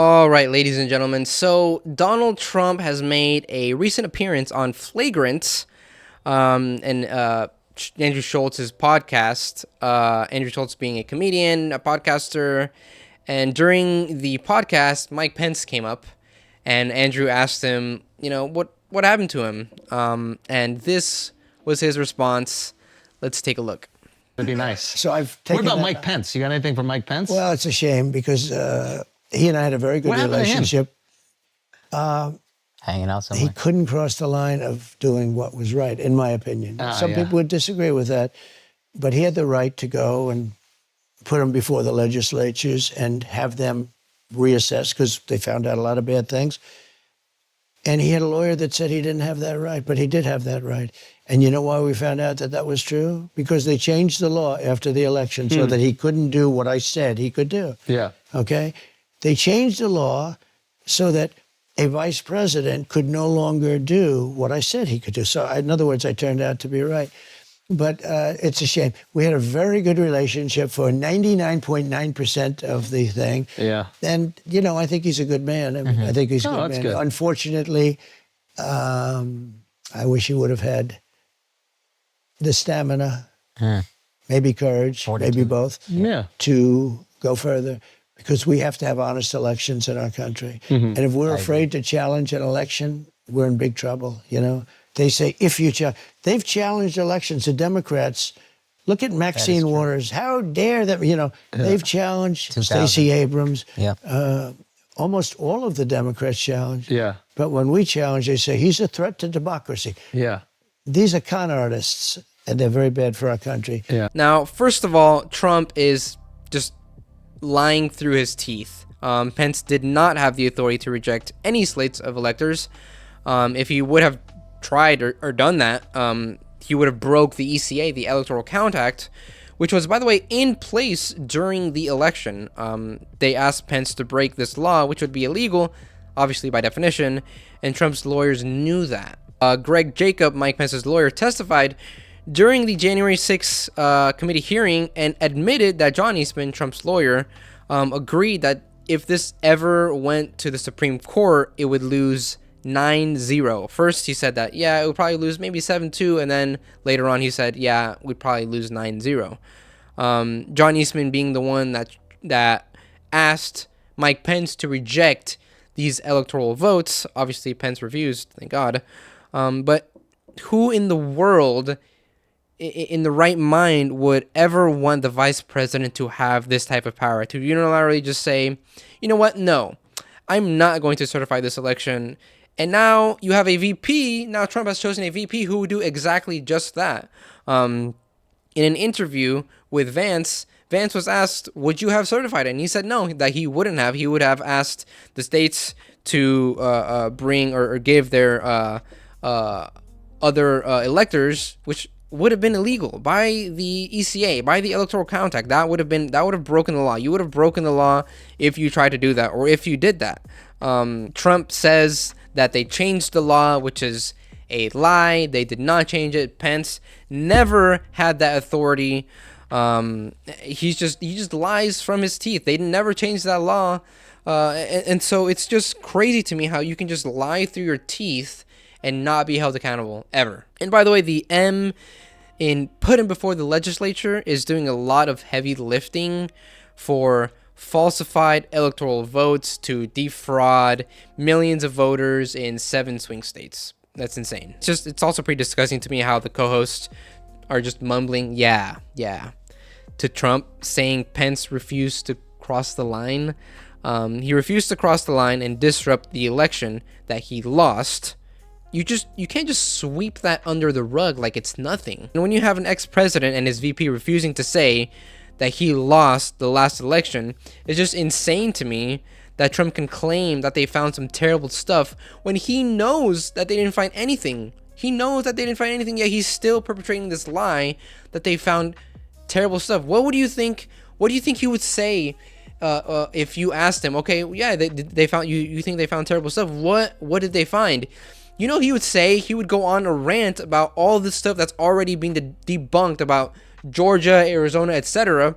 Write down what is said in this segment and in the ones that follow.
All right, ladies and gentlemen. So Donald Trump has made a recent appearance on FLAGRANT, and Andrew Schultz's podcast. Andrew Schultz being a comedian, a podcaster, and during the podcast, Mike Pence came up, and Andrew asked him, what happened to him, and this was his response. Let's take a look. It'd be nice. So I've What taken. about Mike Pence? You got anything for Mike Pence? Well, it's a shame because he and I had a very good What happened to him? relationship. Hanging out somewhere. He couldn't cross the line of doing what was right, in my opinion. Some people would disagree with that, but he had the right to go and put him before the legislatures and have them reassess because they found out a lot of bad things. And he had a lawyer that said he didn't have that right, but he did have that right. And you know why we found out that that was true? Because they changed the law after the election so that he couldn't do what I said he could do. Yeah. Okay? They changed the law so that a vice president could no longer do what I said he could do. So, in other words, I turned out to be right. But it's a shame. We had a very good relationship for 99.9% of the thing. Yeah. And, I think he's a good man. I think he's a good that's man. good. Unfortunately, I wish he would have had the stamina, maybe courage, maybe both, Yeah. to go further. Because we have to have honest elections in our country. And if we're afraid to challenge an election, we're in big trouble, They say, if you challenge. They've challenged elections. The Democrats, look at Maxine Waters. How dare them, They've challenged 2000. Stacey Abrams. Yeah. Almost all of the Democrats challenged. Yeah. But when we challenge, they say, he's a threat to democracy. Yeah. These are con artists, and they're very bad for our country. Yeah. Now, first of all, Trump is just lying through his teeth. Pence did not have the authority to reject any slates of electors. If he would have tried or done that, he would have broke the ECA, the Electoral Count Act, which was, by the way, in place during the election. They asked Pence to break this law, which would be illegal, obviously by definition, and Trump's lawyers knew that. Greg Jacob, Mike Pence's lawyer, testified during the January 6th committee hearing and admitted that John Eastman, Trump's lawyer, agreed that if this ever went to the Supreme Court, it would lose 9-0. First, he said that, it would probably lose maybe 7-2, and then later on he said, we'd probably lose 9-0. John Eastman being the one that asked Mike Pence to reject these electoral votes. Obviously, Pence refused, thank God. But who in the world, in the right mind, would ever want the vice president to have this type of power, to unilaterally just say, you know what, no, I'm not going to certify this election. And now you have a VP. Now Trump has chosen a VP who would do exactly just that. In an interview with Vance was asked, would you have certified it? And he said no, that he wouldn't have. He would have asked the states to bring or give their other electors, which would have been illegal by the ECA, by the Electoral Count Act. That would have broken the law. You would have broken the law if you tried to do that, or if you did that. Trump says that they changed the law, which is a lie. They did not change it. Pence never had that authority. He just lies from his teeth. They never changed that law, and so it's just crazy to me how you can just lie through your teeth and not be held accountable ever. And by the way, the M in putting before the legislature is doing a lot of heavy lifting for falsified electoral votes to defraud millions of voters in 7 swing states. That's insane. It's also pretty disgusting to me how the co-hosts are just mumbling, yeah, to Trump, saying Pence refused to cross the line. He refused to cross the line and disrupt the election that he lost. You can't just sweep that under the rug like it's nothing. And when you have an ex-president and his VP refusing to say that he lost the last election, it's just insane to me that Trump can claim that they found some terrible stuff when he knows that they didn't find anything. He knows that they didn't find anything, yet he's still perpetrating this lie that they found terrible stuff. What do you think he would say if you asked him, okay, yeah, they found you think they found terrible stuff? What did they find? You know, he would go on a rant about all this stuff that's already being debunked about Georgia, Arizona, etc.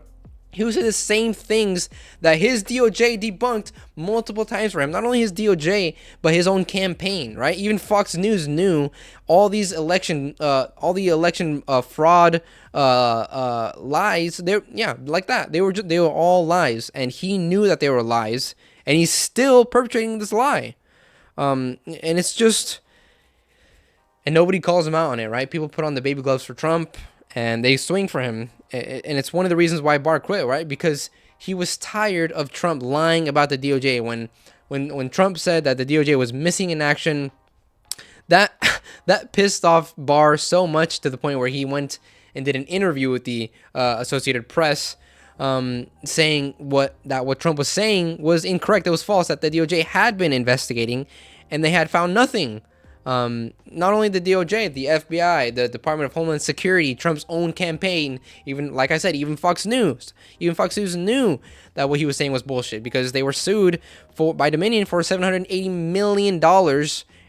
He was saying the same things that his DOJ debunked multiple times for him. Not only his DOJ, but his own campaign, right? Even Fox News knew all the election fraud lies. Like that. They were all lies, and he knew that they were lies, and he's still perpetrating this lie. And it's just, and nobody calls him out on it, right? People put on the baby gloves for Trump, and they swing for him. And it's one of the reasons why Barr quit, right? Because he was tired of Trump lying about the DOJ. When Trump said that the DOJ was missing in action, that pissed off Barr so much to the point where he went and did an interview with the Associated Press, saying what Trump was saying was incorrect. It was false. That the DOJ had been investigating, and they had found nothing. Not only the DOJ, the FBI, the Department of Homeland Security, Trump's own campaign, even, like I said, even Fox News knew that what he was saying was bullshit, because they were sued by Dominion for $780 million,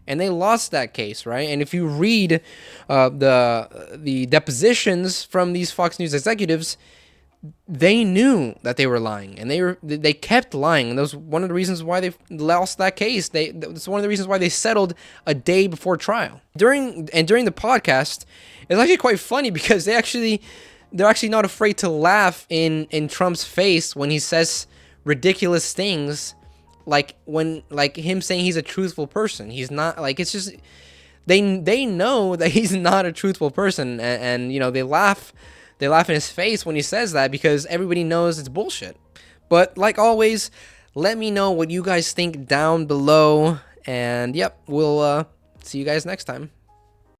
and they lost that case, right? And if you read the depositions from these Fox News executives, they knew that they were lying, and they kept lying, and that was one of the reasons why they lost that case. That's one of the reasons why they settled a day before trial. During the podcast, it's actually quite funny, because they're actually not afraid to laugh in Trump's face when he says ridiculous things, like him saying he's a truthful person. He's not. Like, it's just they know that he's not a truthful person, and they laugh. They laugh in his face when he says that, because everybody knows it's bullshit. But like always, let me know what you guys think down below. And yep, we'll see you guys next time.